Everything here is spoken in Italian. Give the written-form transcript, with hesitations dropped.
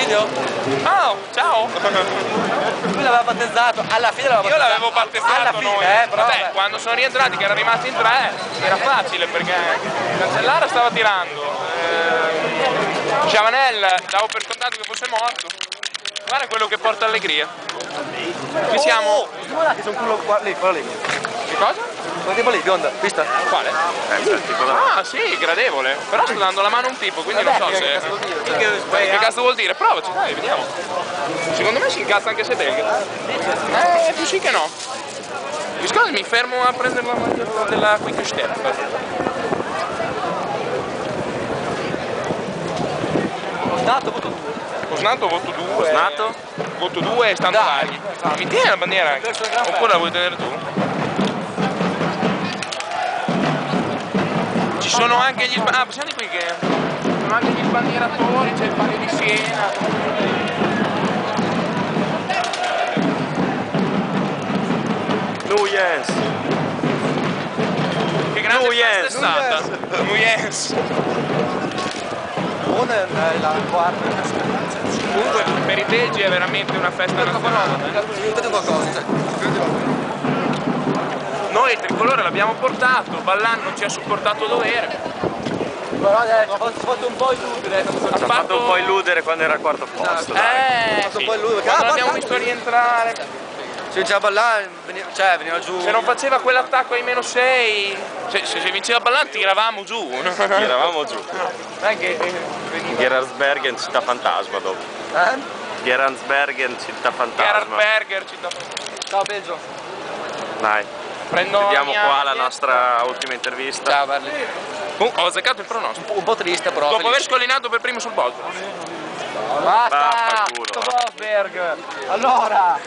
video? Oh, ciao! Lui l'aveva battezzato, alla fine l'aveva battezzato. Io l'avevo battezzato alla fine, noi. però, Vabbè, quando sono rientrati che erano rimasti in 3 era facile perché Cancellara stava tirando. Chavanel davo per scontato che fosse morto. Guarda quello che porta allegria. Qui siamo. Guarda che sono quello lì, quello lì. Che cosa? Quello tipo lì, bionda, vista? Quale? Il tipo da... Ah sì, gradevole. Però sto dando la mano a un tipo, quindi non so se. Che cazzo vuol dire? Provaci, dai, vediamo. Secondo me si incazza anche se belga. Più sì che no. Scusa, mi fermo a prendere la maglietta della Quick Step. Osnato, voto 2. Osnato voto 2. Osnato? Voto 2 e stanno vari. Mi tieni la bandiera anche? Oppure la vuoi tenere tu? Ci sono anche gli ah, possiamo di qui che ci sono anche gli sbandieratori, c'è il Palio di Siena. Nuyens! Che grande Nuyens! festa è stata! Nuyens! Buona la quarta. Comunque per i belgi è veramente una festa nazionale. Ditemi qualcosa, Noi il tricolore l'abbiamo portato, Ballan non ci ha supportato dovere. Però adesso ho fatto un po' illudere. Ci ha fatto un po' illudere quando era al quarto posto. Sì. Un po' illudere. Quando l'abbiamo visto rientrare. Se già ballare, veniva giù. Se non faceva quell'attacco ai -6, se vinceva Ballan tiravamo giù. Eravamo giù. Non è che Geraardsbergen, città fantasma dopo. Geraardsbergen, città fantasma. Gerhard Berger ci dà. Ciao Belgio. Dai, Prendo vediamo mia qua la maglietta. nostra ultima intervista. Ciao Barley. Ho azzeccato il pronostico. Un po' triste però. Dopo aver scollinato per primo sul bolt. Basta! Vaffanculo. Rosberg! Allora!